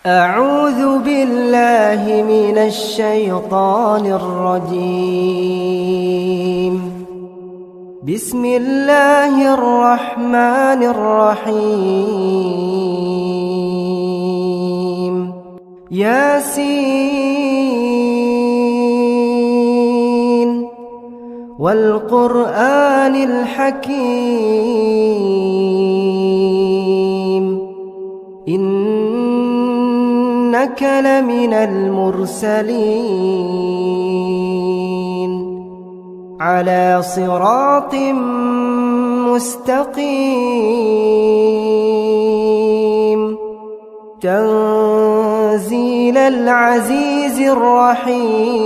أعوذ بالله من الشيطان الرجيم. بسم الله الرحمن الرحيم. ياسين والقرآن الحكيم. إنك لمن المرسلين على صراط مستقيم. تنزيل العزيز الرحيم.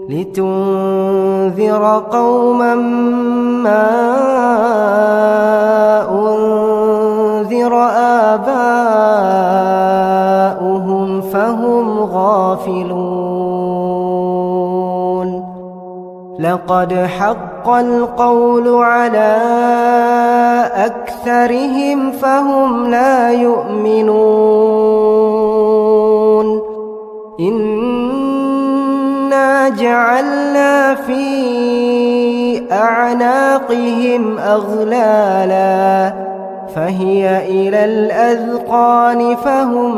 لتنذر قوما ما أنذر آباؤهم فهم غافلون. لقد حق القول على أكثرهم فهم لا يؤمنون. إنا جعلنا في أعناقهم أغلالا فهي إلى الأذقان فهم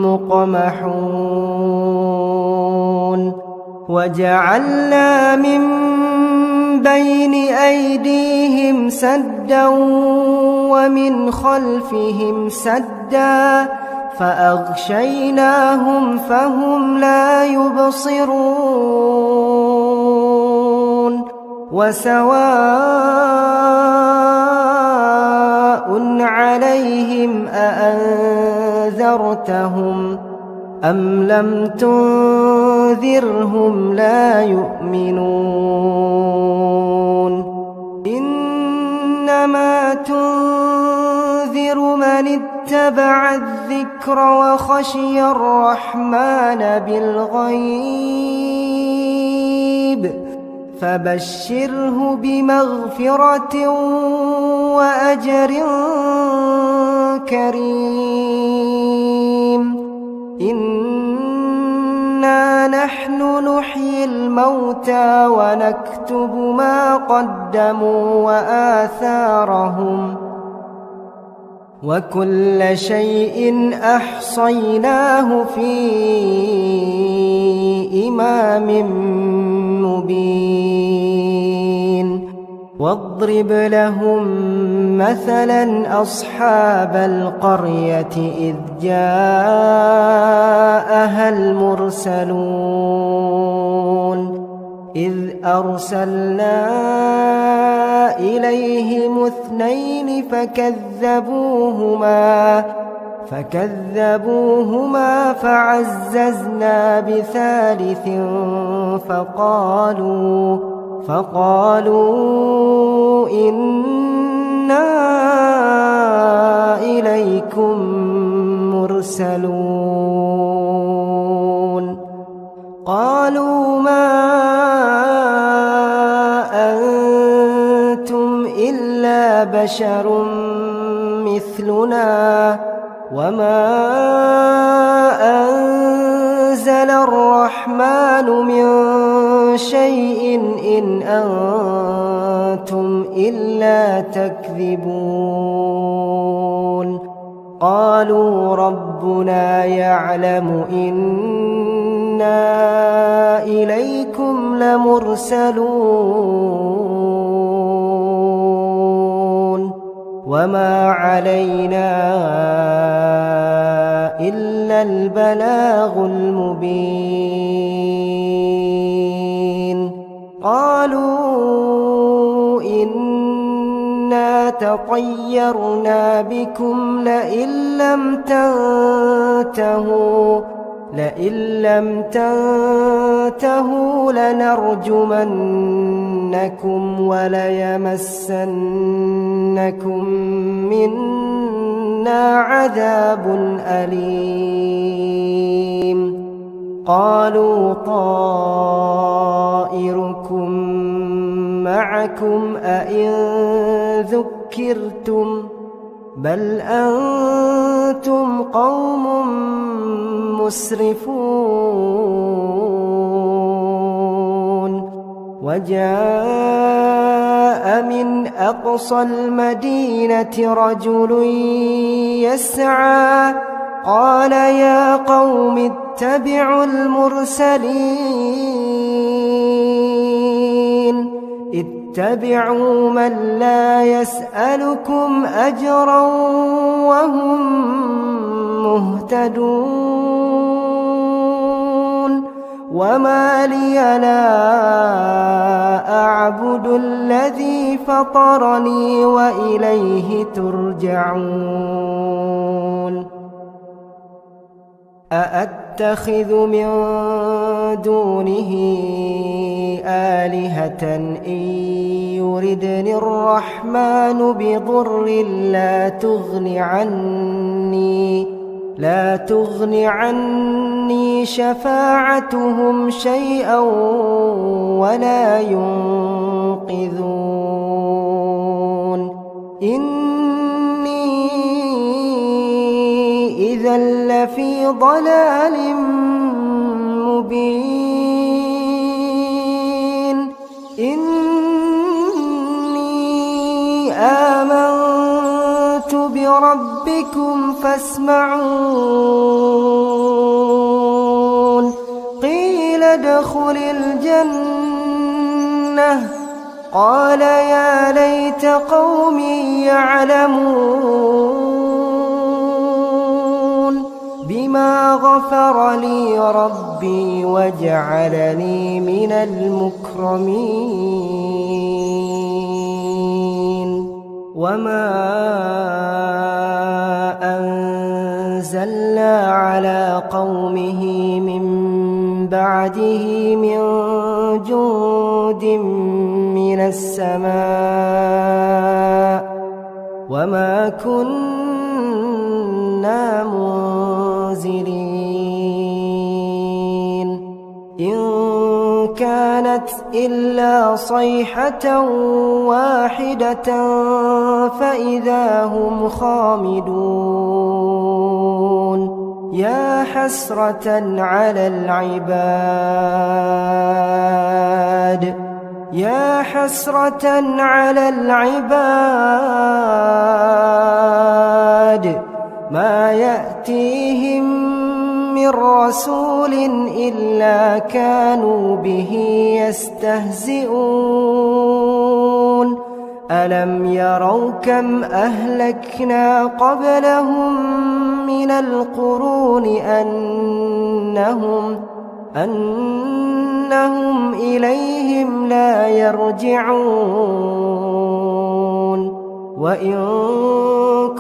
مقمحون. وجعلنا من بين أيديهم سدا ومن خلفهم سدا فأغشيناهم فهم لا يبصرون. وسواء عليهم أأنذرتهم أم لم تنذرهم لا يؤمنون. إنما تنذر من اتبع الذكر وخشي الرحمن بالغيب فبشره بمغفرة وأجر كريم. إنا نحن نحيي الموتى ونكتب ما قدموا وآثارهم وكل شيء أحصيناه في إمام مبين. واضرب لهم مثلا أصحاب القرية إذ جاءها المرسلون إذ أرسلنا إليهم اثنين فكذبوهما فعززنا بثالث فقالوا إنا إليكم مرسلون. قالوا ما أنتم إلا بشر مثلنا وما أنزل الرحمن من شيء إن أنتم إلا تكذبون. قالوا ربنا يعلم إنا إليكم لمرسلون وما علينا إلا البلاغ المبين. قالوا إنا تطيرنا بكم لئن لم تنتهوا لنرجمنكم وليمسنكم منا عذاب أليم. قالوا طائركم معكم أئن ذكرتم بل أنتم قوم مسرفون وجاء من أقصى المدينة رجل يسعى قال يا قوم اتبعوا المرسلين اتبعوا من لا يسألكم أجرا وهم مهتدون وما لي لا أعبد الذي فطرني وإليه ترجعون أأتخذ من دونه آلهة إن يردني الرحمن بضر لا تغن عني شفاعتهم شيئا ولا ينقذون إني إذا لفي ضلال مبين إني آمنت بربكم فاسمعون قيل ادخل الجنة قال يا ليت قومي يعلمون بما غفر لي ربي وجعلني من المكرمين وما أنزلنا على قومه من بعده من جند من السماء وما كنا منزلين إن كانت إلا صيحة واحدة فإذا هم خامدون يا حسرة على العباد ما يأتيهم من رسول إلا كانوا به يستهزئون ألم يروا كم أهلكنا قبلهم من القرون أنهم إليهم لا يرجعون وإن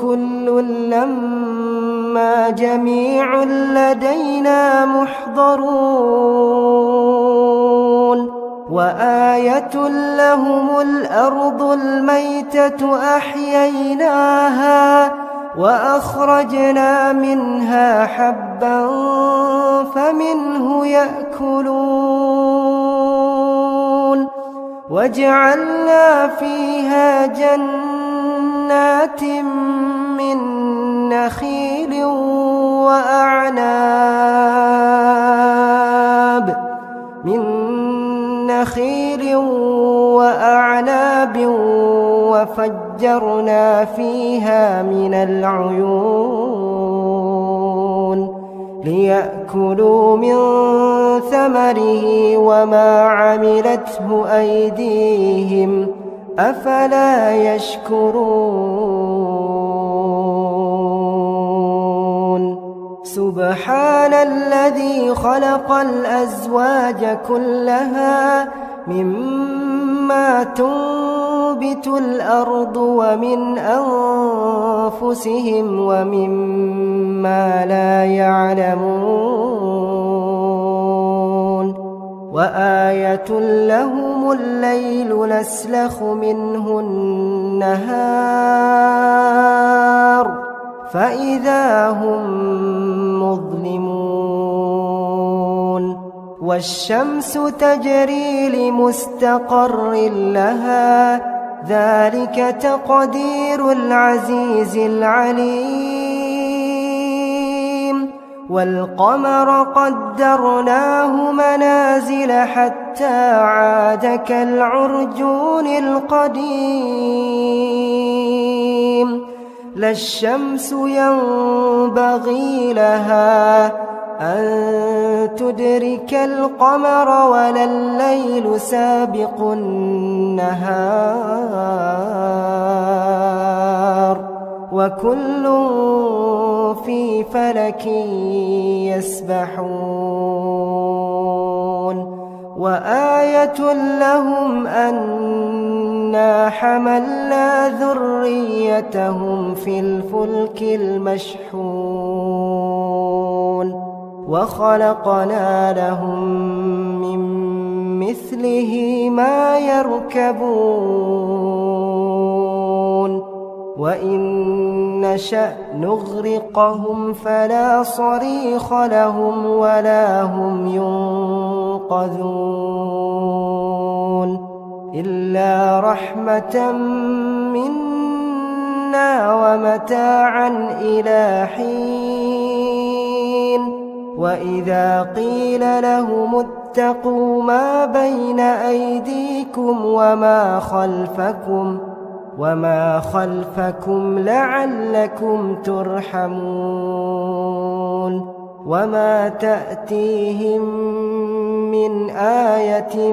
كل لما جميع لدينا محضرون وآية لهم الأرض الميتة أحييناها وأخرجنا منها حبا فمنه يأكلون وجعلنا فيها جنات من نخيل وأعناب وفجرنا فيها من العيون ليأكلوا من ثمره وما عملته أيديهم أفلا يشكرون سبحان الذي خلق الأزواج كلها مما تنبت الأرض ومن أنفسهم ومما لا يعلمون وآية لهم الليل نسلخ منه النهار فإذا هم مظلمون والشمس تجري لمستقر لها ذلك تقدير العزيز العليم والقمر قدرناه منازل حتى عاد كالعرجون القديم لا الشمس ينبغي لها أن تدرك القمر ولا الليل سابق النهار وكل في فلك يسبحون وآية لهم أنا حملنا ذريتهم في الفلك المشحون وخلقنا لهم من مثله ما يركبون وإن نشأ نغرقهم فلا صريخ لهم ولا هم ينقذون إلا رحمة منا ومتاعا إلى حين وإذا قيل لهم اتقوا ما بين أيديكم وما خلفكم لعلكم ترحمون وما تأتيهم من آية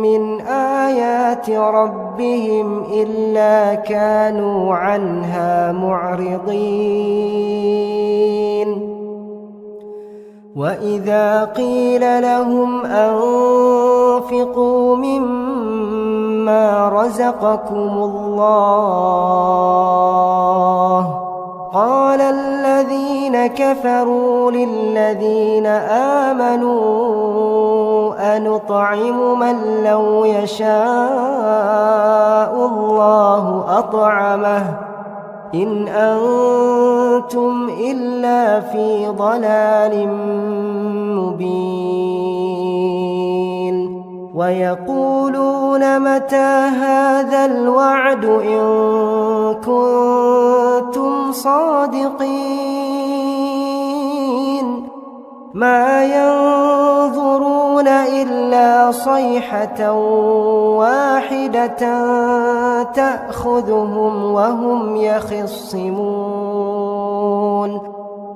من آيات ربهم إلا كانوا عنها معرضين وإذا قيل لهم أنفقوا مما رزقكم الله قال الذين كفروا للذين آمنوا أنطعم من لو يشاء الله أطعمه إن أنتم إلا في ضلال مبين ويقولون متى هذا الوعد إن كنتم صادقين ما ينظرون إلا صيحة واحدة تأخذهم وهم يخصمون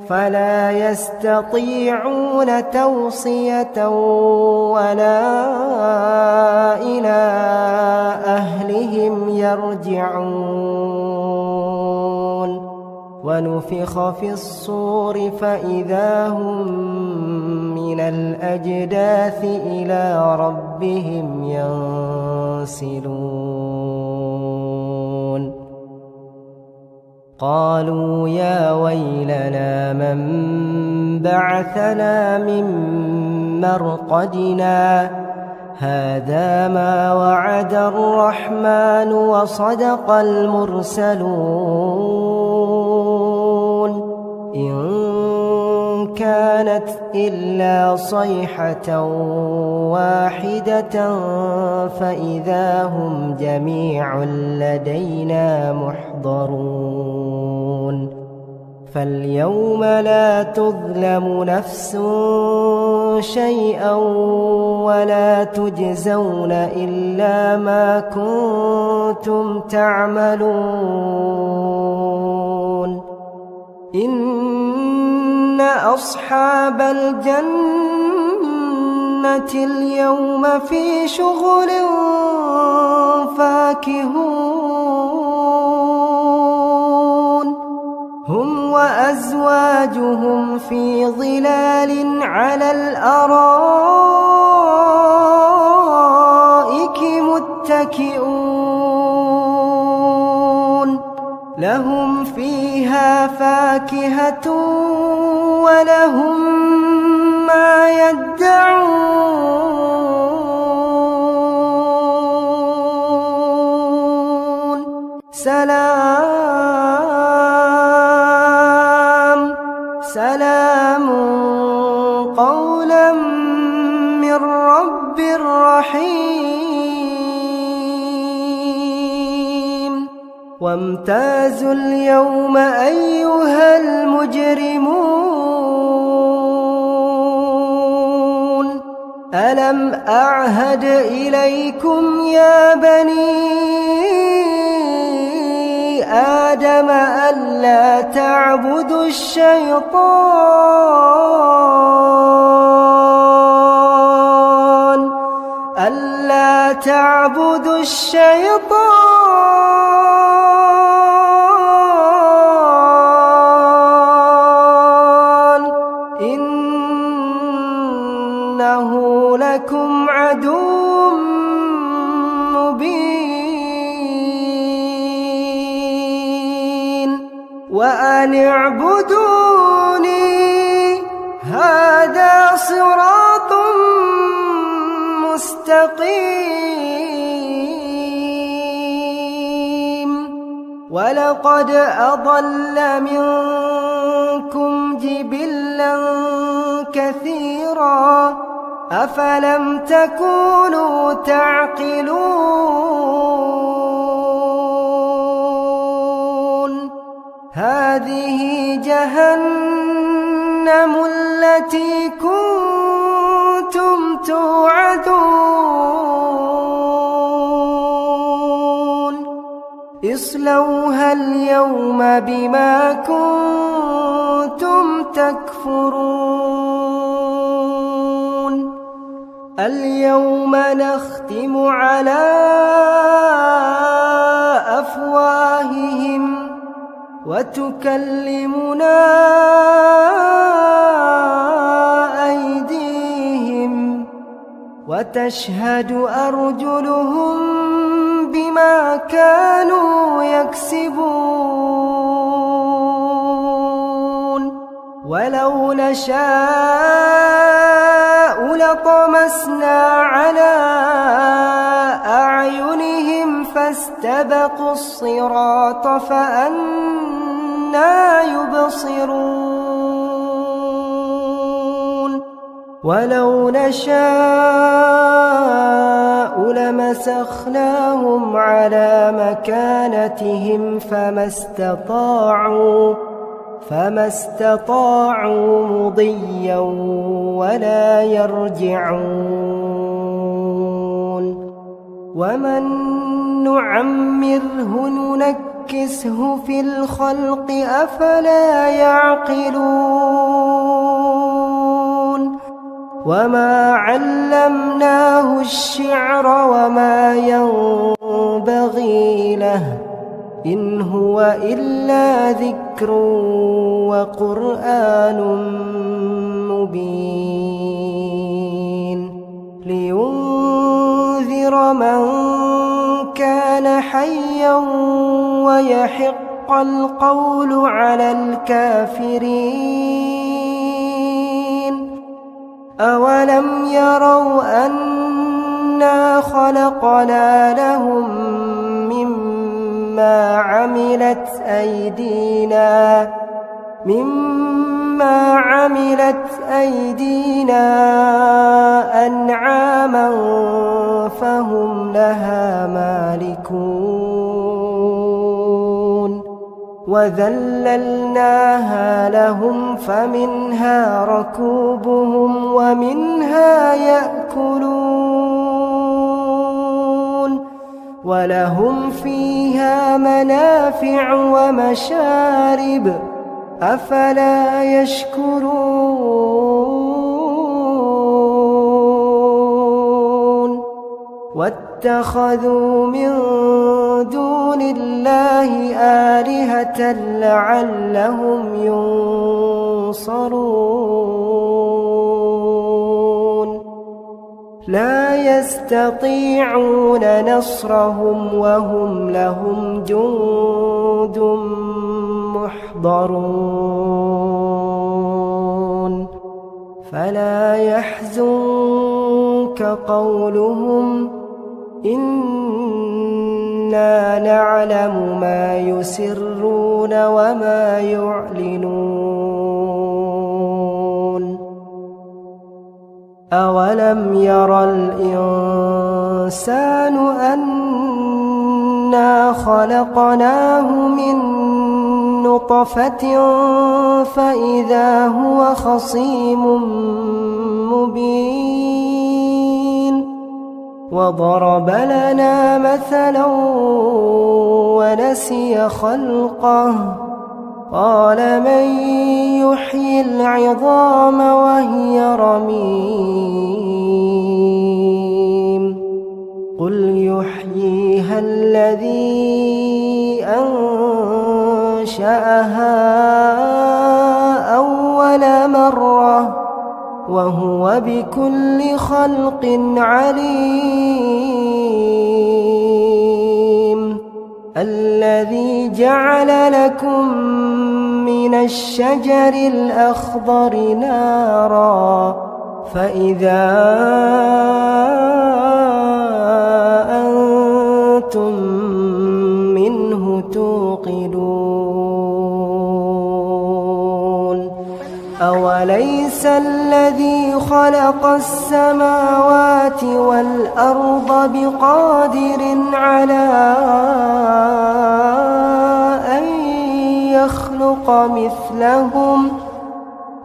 فلا يستطيعون توصية ولا إلى أهلهم يرجعون ونفخ في الصور فإذا هم من الأجداث إلى ربهم ينسلون قالوا يا ويلنا من بعثنا من مرقدنا هذا ما وعد الرحمن وصدق المرسلون إن كانت إلا صيحة واحدة فإذا هم جميع لدينا محضرون فاليوم لا تظلم نفس شيئا ولا تجزون إلا ما كنتم تعملون إن أصحاب الجنة اليوم في شغل فاكهون هم وأزواجهم في ظلال على الأرائك متكئون لهم فيها فاكهة ولهم ما يدعون سلام قولا من رب رحيم وامتازوا اليوم أيها المجرمون ألم أعهد إليكم يا بني آدم ألا تعبدوا الشيطان إنه لكم عدو مبين وأن اعبدوني هذا صراط مستقيم ولقد أضل منكم جبلا كثيرا أفلم تكونوا تعقلون هذه جهنم التي كنتم توعدون اصلوها اليوم بما كنتم تكفرون اليوم نختم على أفواههم وتكلمنا أيديهم وتشهد أرجلهم بما كانوا يكسبون ولو نشاء لطمسنا على أعينهم فاستبقوا الصراط فأنى يبصرون ولو نشاء لمسخناهم على مكانتهم فما استطاعوا مضيا ولا يرجعون ومن نعمره ننكسه في الخلق أفلا يعقلون وما علمناه الشعر وما ينبغي له إن هو إلا ذكر وقرآن مبين لينذر من كان حيا ويحق القول على الكافرين أولم يروا أنا خلقنا لهم مما عملت أيدينا أنعاما فهم لها مالكون وذللناها لهم فمنها ركوبهم ومنها يأكلون ولهم فيها منافع ومشارب أفلا يشكرون واتخذوا من دون الله آلهة لعلهم ينصرون لا يستطيعون نصرهم وهم لهم جند محضرون فلا يحزنك قولهم إنا نعلم ما يسرون وما يعلنون أولم ير الإنسان أنا خلقناه من نطفة أمشاج نبتليه فجعلناه سميعا بصيرا أولم ير الإنسان أنا خلقناه من نطفة أمشاج نبتليه فجعلناه سميعا بصيرا أولم ير الإنسان أنا خلقناه من نطفة أمشاج نبتليه فجعلناه سميعا بصيرا إنا خلقناه من نطفة فإذا هو خصيم مبين وضرب لنا مثلا ونسي خلقه قال من يحيي العظام وهي رميم قل يحييها الذي أنشأها أول مرة وهو بكل خلق عليم الذي جعل لكم من الشجر الأخضر نارا فإذا أنتم منه توقدون أوليس الذي خلق السماوات والأرض بقادر على أن يخلق مثلهم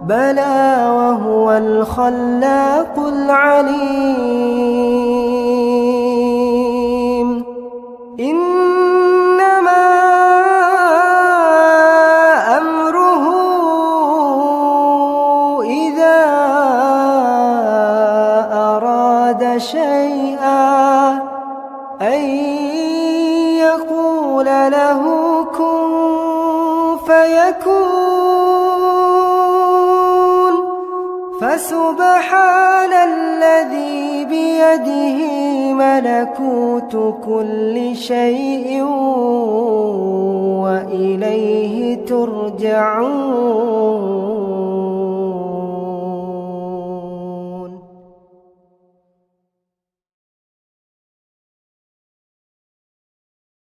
بلى وهو الخلاق العليم إنما أمره إذا أراد شيئا أن يقول له كن فيكون فسبحان الذي بيده ملكوت كل شيء وإليه ترجعون